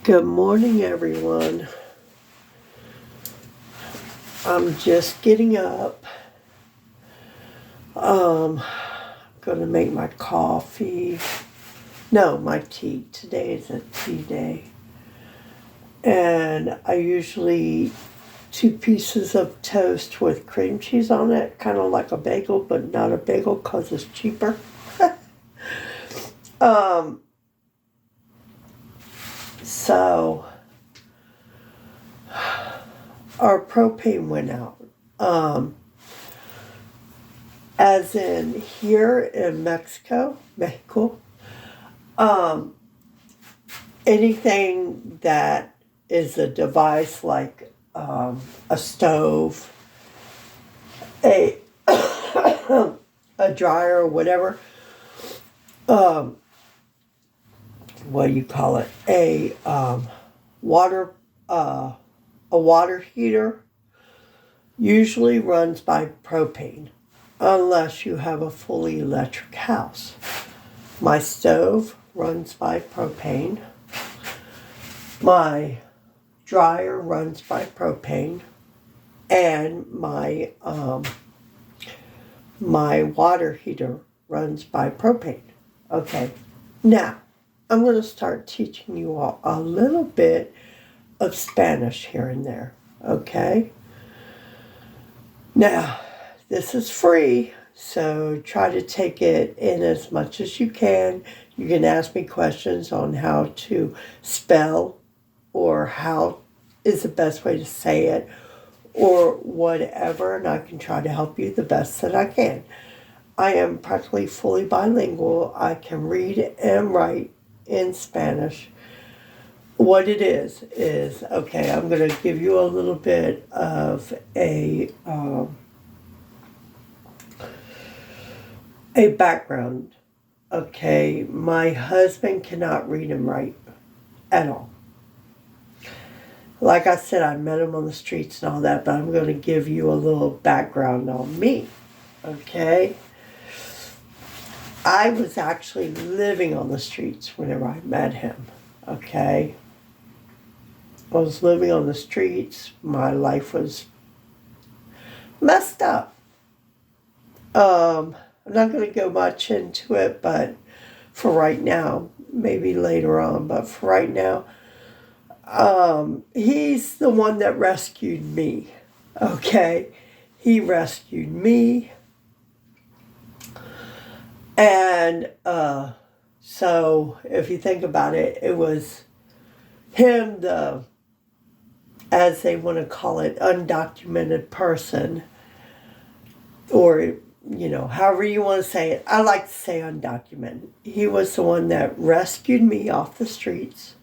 Good morning, everyone. I'm just getting up. Gonna make my coffee. No, my tea. Today is a tea day. And I usually eat 2 pieces of toast with cream cheese on it, kind of like a bagel, but not a bagel because it's cheaper. um, so our propane went out. As in here in Mexico, anything that is a device like a stove, a a dryer, whatever, what do you call it? Water, a water heater usually runs by propane, unless you have a fully electric house. My stove runs by propane. My dryer runs by propane, and my water heater runs by propane. Okay, now I'm going to start teaching you all a little bit of Spanish here and there. Okay, now this is free, so try to take it in as much as you can. You can ask me questions on how to spell or how is the best way to say it or whatever, and I can try to help you the best that I can. I am practically fully bilingual. I can read and write in Spanish. What it is, okay, I'm going to give you a little bit of a background. Okay, my husband cannot read and write at all. Like I said, I met him on the streets and all that, but I'm going to give you a little background on me. Okay? I was actually living on the streets whenever I met him. Okay? I was living on the streets. My life was messed up. I'm not going to go much into it, but for right now, maybe later on, but for right now, he's the one that rescued me. Okay? He rescued me. And so if you think about it, it was him, the, as they want to call it, undocumented person, or, however you want to say it. I like to say undocumented. He was the one that rescued me off the streets.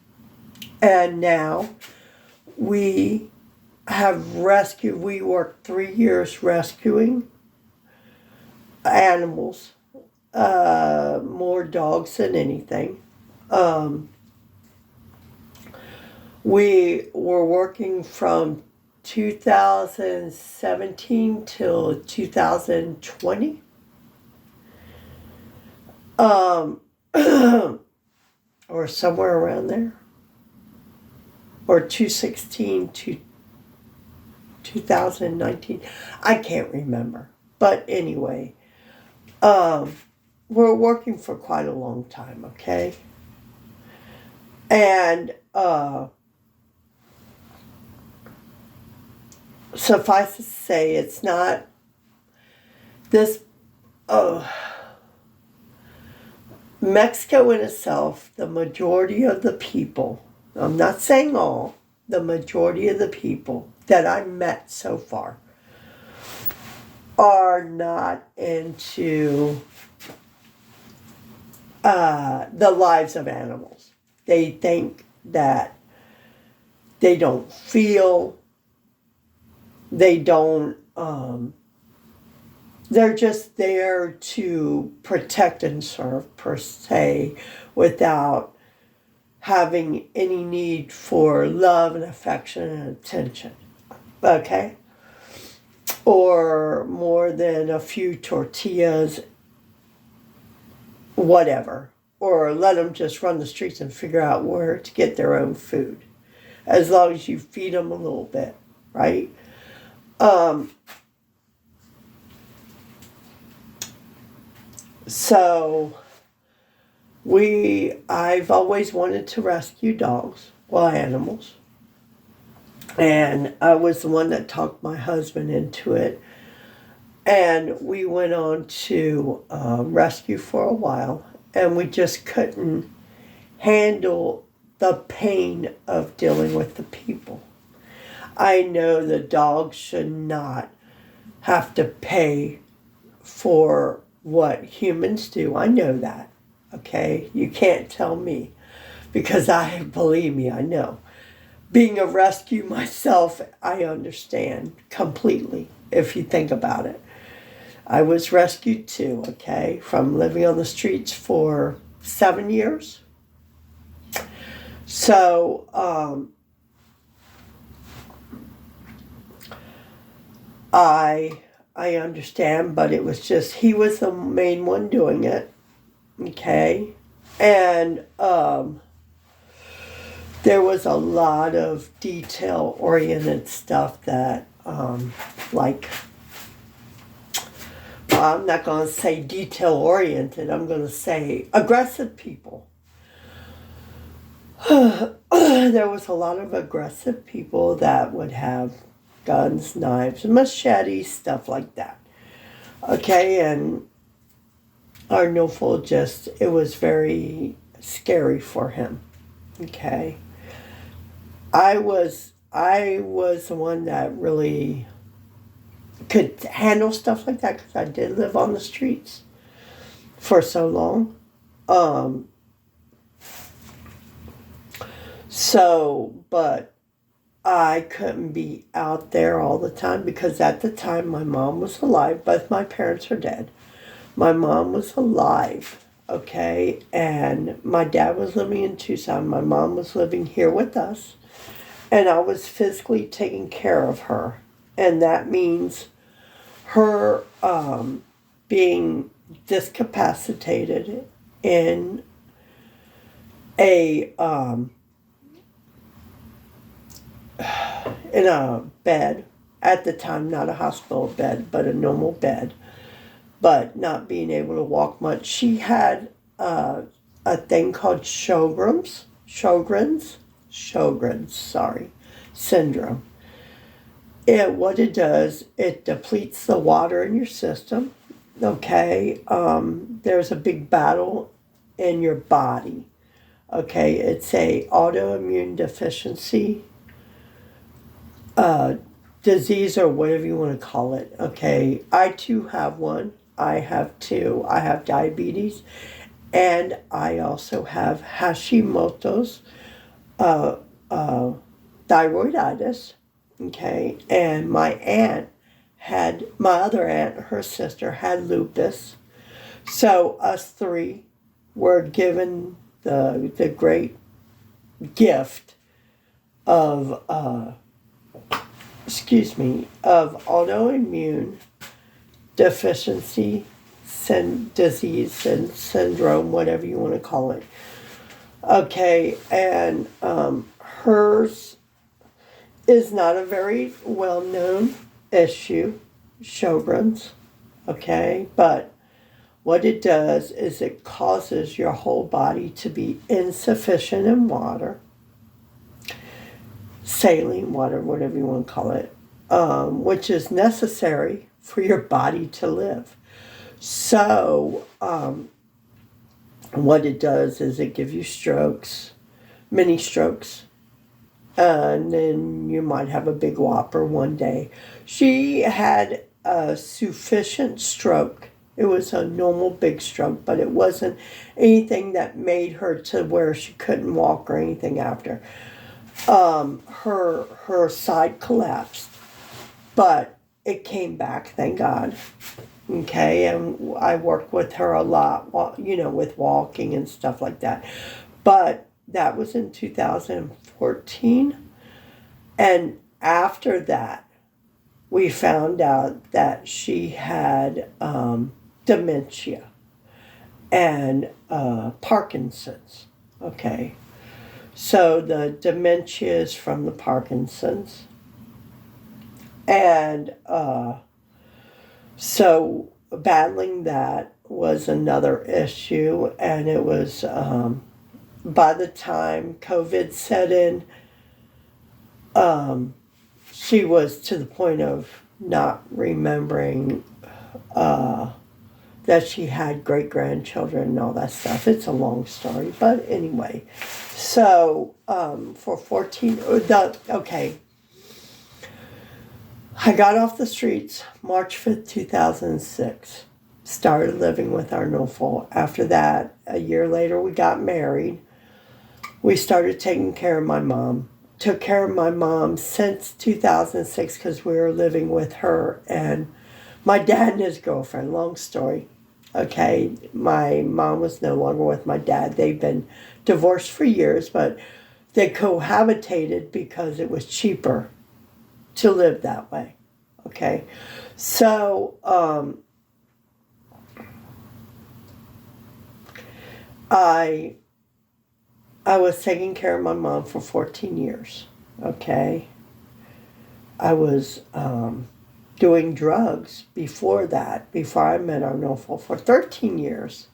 And now we worked 3 years rescuing animals, more dogs than anything. We were working from 2017 till 2020. Or somewhere around there. Or 2016 to 2019. I can't remember. But anyway, we're working for quite a long time, okay? And suffice to say, it's not this. Mexico in itself, the majority of the people, I'm not saying all, the majority of the people that I met so far are not into the lives of animals. They think that they don't feel, they don't, they're just there to protect and serve, per se, without having any need for love and affection and attention. Okay? Or more than a few tortillas, whatever. or let them just run the streets and figure out where to get their own food, as long as you feed them a little bit, right? Um, so I've always wanted to rescue dogs, well, animals. And I was the one that talked my husband into it. And we went on to rescue for a while. And we just couldn't handle the pain of dealing with the people. I know the dogs should not have to pay for what humans do. I know that. Okay? You can't tell me. Because believe me, I know. Being a rescue myself, I understand completely if you think about it. I was rescued too, okay, from living on the streets for 7 years. So, I understand, but it was just, he was the main one doing it, okay? And, there was a lot of detail-oriented stuff that, like, well, I'm not going to say detail-oriented, I'm going to say aggressive people. There was a lot of aggressive people that would have guns, knives, machetes, stuff like that. Okay, and Arnulfo it was very scary for him. Okay. I was the one that really could handle stuff like that because I did live on the streets for so long. But I couldn't be out there all the time because at the time my mom was alive. Both my parents are dead. My mom was alive, okay, and my dad was living in Tucson. My mom was living here with us. And I was physically taking care of her. And that means her being discapacitated in a bed, at the time not a hospital bed, but a normal bed, but not being able to walk much. She had a thing called Sjogren's syndrome. What it does, it depletes the water in your system. Okay, there's a big battle in your body. Okay, it's a autoimmune deficiency disease or whatever you want to call it. Okay, I too have one. I have two. I have diabetes, and I also have Hashimoto's thyroiditis. Okay, and my other aunt, her sister had lupus. So us three were given the great gift of autoimmune deficiency disease and syndrome, whatever you want to call it. Okay, and hers is not a very well-known issue, Sjogren's, okay, but what it does is it causes your whole body to be insufficient in water, saline water, whatever you want to call it, which is necessary for your body to live. So, what it does is it gives you strokes, mini strokes, and then you might have a big whopper one day. She had a sufficient stroke. It was a normal big stroke, but it wasn't anything that made her to where she couldn't walk or anything after. Her side collapsed, but it came back, thank God. Okay, and I worked with her a lot, with walking and stuff like that. But that was in 2014. And after that, we found out that she had dementia. and Parkinson's. Okay. So the dementia is from the Parkinson's. And so battling that was another issue. And it was by the time COVID set in, she was to the point of not remembering that she had great grandchildren and all that stuff. It's a long story, but anyway. So for 14, okay. I got off the streets March 5th, 2006. Started living with Arnulfo. After that, a year later, we got married. We started taking care of my mom. Took care of my mom since 2006 because we were living with her and my dad and his girlfriend. Long story. Okay, my mom was no longer with my dad. They've been divorced for years, but they cohabitated because it was cheaper to live that way. Okay, so I was taking care of my mom for 14 years. Okay, I was doing drugs before that, before I met Arnulfo, for 13 years.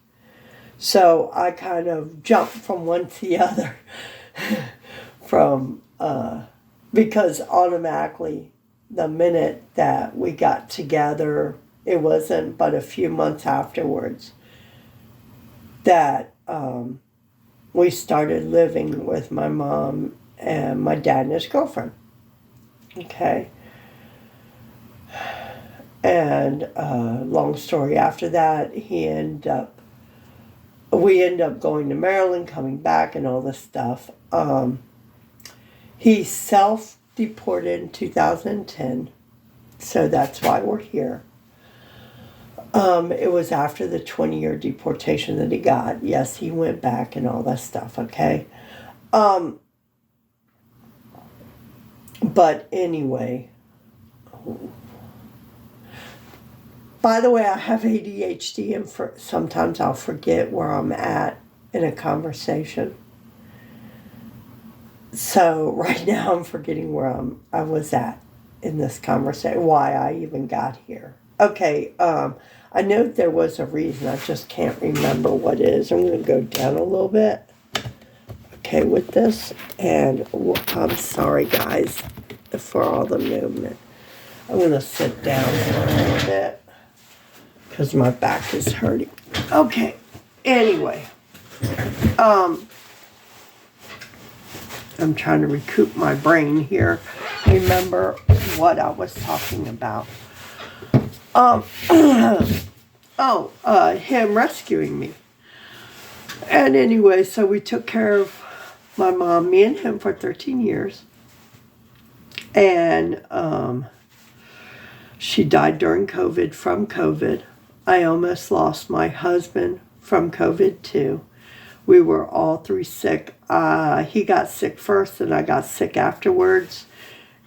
So I kind of jumped from one to the other from because automatically the minute that we got together, it wasn't but a few months afterwards that we started living with my mom and my dad and his girlfriend. Okay. And long story after that, we ended up going to Maryland, coming back, and all this stuff. He self-deported in 2010, so that's why we're here. It was after the 20-year deportation that he got. Yes, he went back and all that stuff, okay? But anyway, by the way, I have ADHD and sometimes I'll forget where I'm at in a conversation. So right now I'm forgetting where I was at in this conversation, why I even got here. Okay, I know there was a reason, I just can't remember what it is. I'm going to go down a little bit, okay, with this. And I'm sorry, guys, for all the movement. I'm going to sit down for a little bit because my back is hurting. Okay, anyway, I'm trying to recoup my brain here. Remember what I was talking about. Him rescuing me. And anyway, so we took care of my mom, me and him, for 13 years. And she died during COVID, from COVID. I almost lost my husband from COVID too. We were all three sick. He got sick first and I got sick afterwards.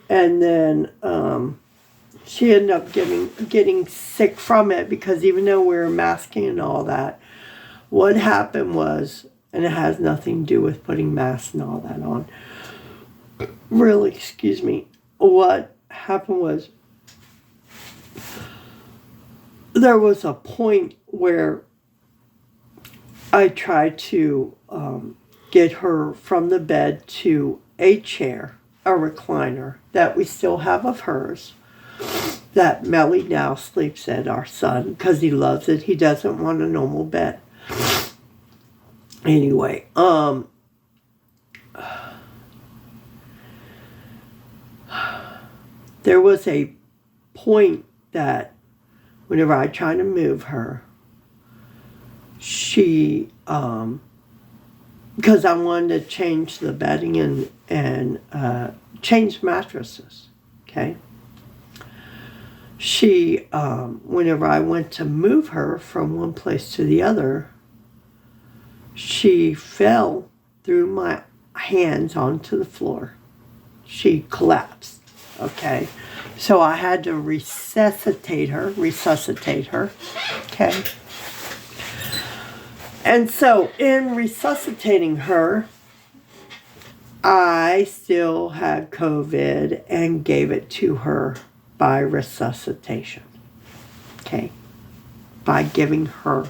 And then she ended up getting sick from it because even though we were masking and all that, what happened was, and it has nothing to do with putting masks and all that on, really, excuse me, what happened was there was a point where I tried to get her from the bed to a chair, a recliner that we still have of hers, that Melly now sleeps in, our son, because he loves it. He doesn't want a normal bed. Anyway, there was a point that whenever I tried to move her, she, because I wanted to change the bedding and change mattresses, okay? She, whenever I went to move her from one place to the other, she fell through my hands onto the floor. She collapsed, okay? So I had to resuscitate her, okay? And so in resuscitating her, I still had COVID and gave it to her by resuscitation. Okay. By giving her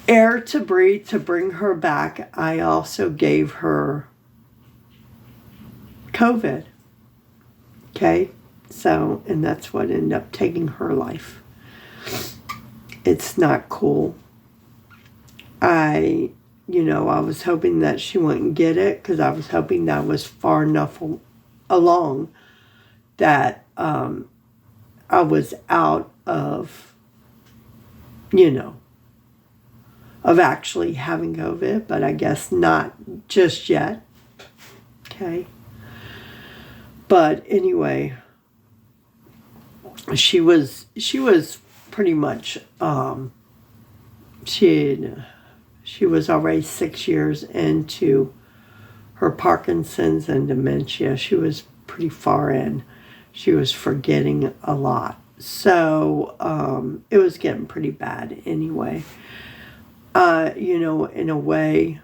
air to breathe to bring her back, I also gave her COVID. Okay. So, and that's what ended up taking her life. It's not cool. I was hoping that she wouldn't get it because I was hoping that I was far enough along that I was out of, of actually having COVID, but I guess not just yet. Okay. But anyway, she was pretty much, she was already 6 years into her Parkinson's and dementia. She was pretty far in. She was forgetting a lot. So it was getting pretty bad anyway. In a way,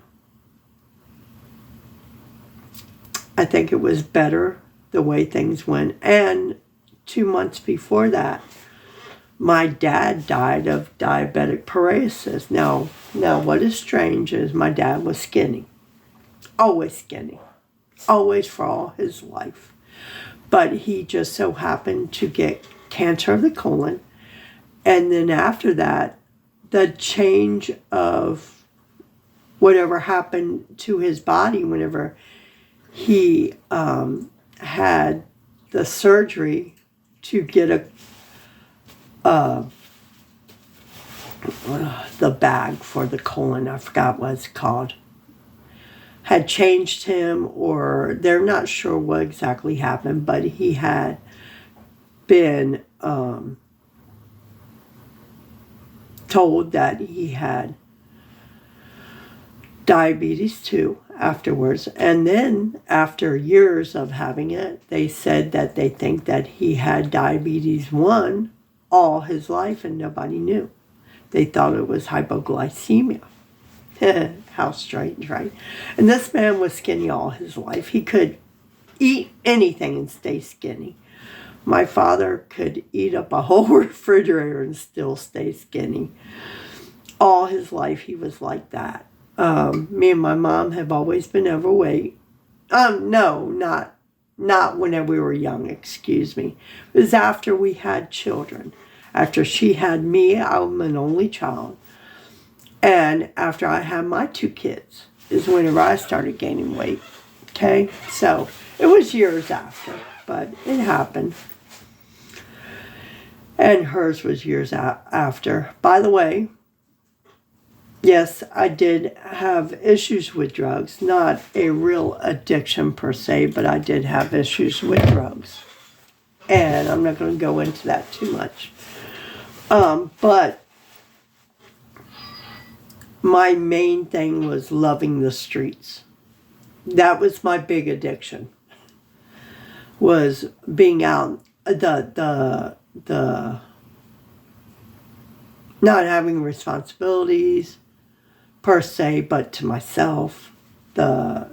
I think it was better the way things went. And 2 months before that, my dad died of diabetic paralysis. Now, what is strange is my dad was skinny. Always skinny. Always for all his life. But he just so happened to get cancer of the colon. And then after that, the change of whatever happened to his body whenever he had the surgery to get the bag for the colon, I forgot what it's called, had changed him, or they're not sure what exactly happened, but he had been told that he had diabetes too afterwards. And then after years of having it, they said that they think that he had diabetes 1 all his life and nobody knew. They thought it was hypoglycemia. How strange, right? And this man was skinny all his life. He could eat anything and stay skinny. My father could eat up a whole refrigerator and still stay skinny. All his life he was like that. Me and my mom have always been overweight. No, not whenever we were young, excuse me. It was after we had children. After she had me, I'm an only child. And after I had my 2 kids is whenever I started gaining weight. Okay? So it was years after, but it happened. And hers was years after. By the way, yes, I did have issues with drugs. Not a real addiction per se, but I did have issues with drugs. And I'm not going to go into that too much. But my main thing was loving the streets. That was my big addiction. Was being out, the not having responsibilities per se, but to myself, the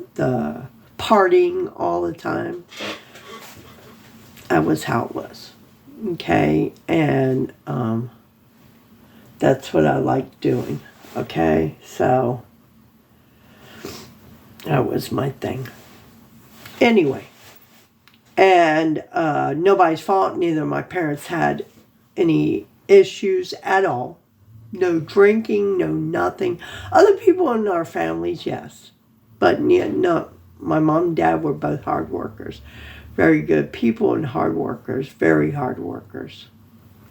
partying all the time. That was how it was. Okay, and that's what I liked doing. Okay, so that was my thing. Anyway, and nobody's fault. Neither of my parents had any issues at all. No drinking, no nothing. Other people in our families, yes. But no, my mom and dad were both hard workers. Very good people and hard workers. Very hard workers.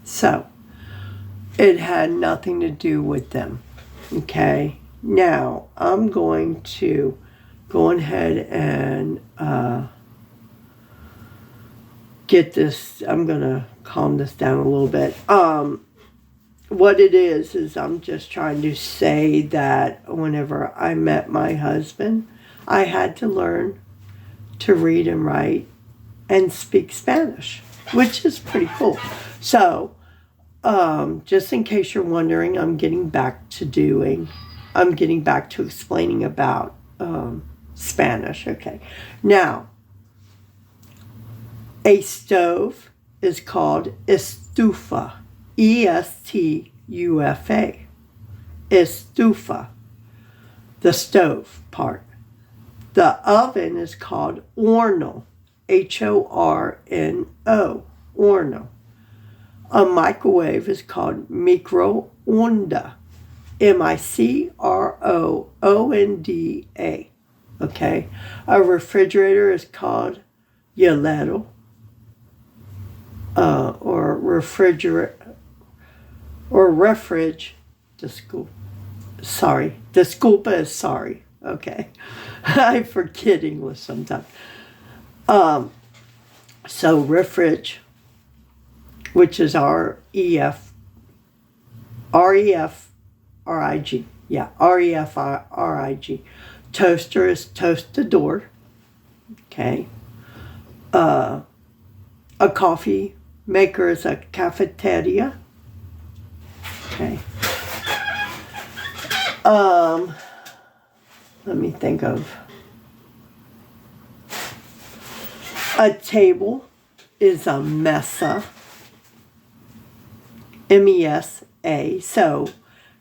So, it had nothing to do with them. Okay? Now, I'm going to go ahead and get this. I'm going to calm this down a little bit. What it is I'm just trying to say that whenever I met my husband, I had to learn to read and write and speak Spanish, which is pretty cool. So just in case you're wondering, I'm getting back to explaining about Spanish. Okay. Now, a stove is called estufa. E-S-T-U-F-A. Estufa. The stove part. The oven is called horno. H-O-R-N-O. Horno. A microwave is called microonda. M-I-C-R-O-O-N-D-A. Okay. A refrigerator is called hielero. Or refrige. Disculpa is sorry. Okay. I forget English sometimes. So refrige, which is R-E-F-R-I-G. Yeah, R-E-F-R-I-G. Toaster is tostador. Okay. A coffee maker is a cafeteria. Okay. Let me think of. A table is a mesa. M-E-S-A. So,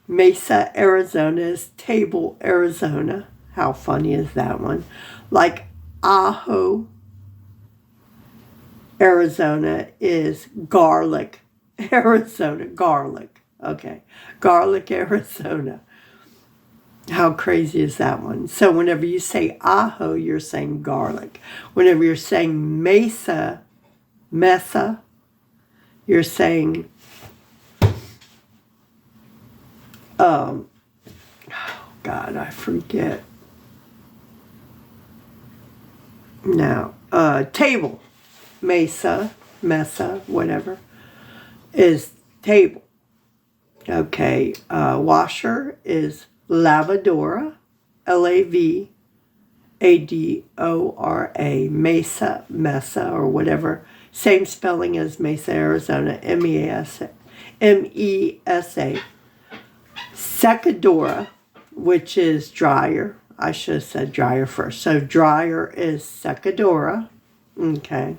Mesa, Arizona is table, Arizona. How funny is that one? Like Ajo, Arizona is garlic, Arizona. Garlic. Okay. Garlic, Arizona. How crazy is that one? So whenever you say Ajo, you're saying garlic. Whenever you're saying mesa, you're saying, oh God, I forget. Now, table, mesa, whatever, is table. Okay, washer is lavadora, L-A-V-A-D-O-R-A, mesa, or whatever. Same spelling as Mesa, Arizona, M-E-S-A. Secadora, which is dryer. I should have said dryer first. So dryer is secadora. Okay.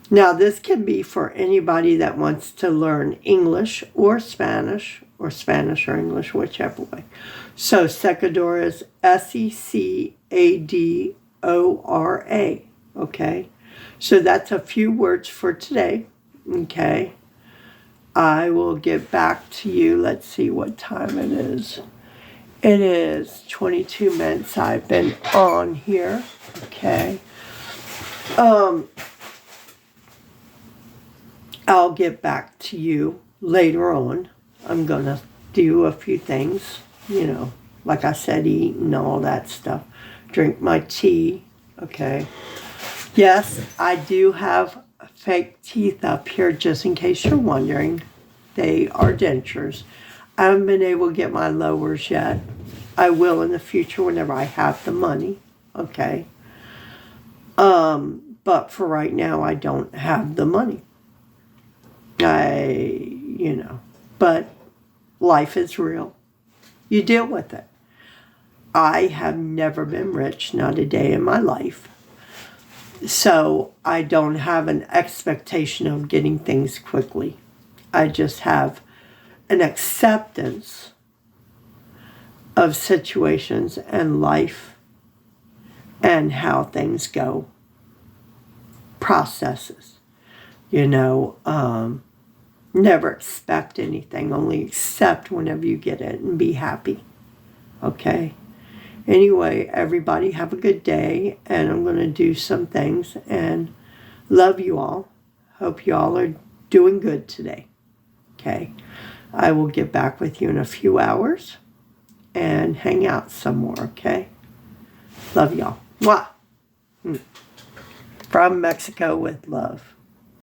Now this can be for anybody that wants to learn English or Spanish or English, whichever way. So secadora is S-E-C-A-D-O-R-A. Okay. So that's a few words for today. Okay. I will get back to you. Let's see what time it is. It is 22 minutes I've been on here. Okay. I'll get back to you later on. I'm going to do a few things, like I said, eat and all that stuff. Drink my tea. Okay. Yes, I do have fake teeth up here, just in case you're wondering. They are dentures. I haven't been able to get my lowers yet. I will in the future whenever I have the money. Okay. But for right now, I don't have the money. But life is real. You deal with it. I have never been rich, not a day in my life. So I don't have an expectation of getting things quickly. I just have an acceptance of situations and life and how things go. Processes. Never expect anything, only accept whenever you get it and be happy. Okay? Anyway, everybody have a good day, and I'm going to do some things, and love you all. Hope you all are doing good today. Okay? I will get back with you in a few hours and hang out some more, okay? Love y'all. Mwah! From Mexico with love.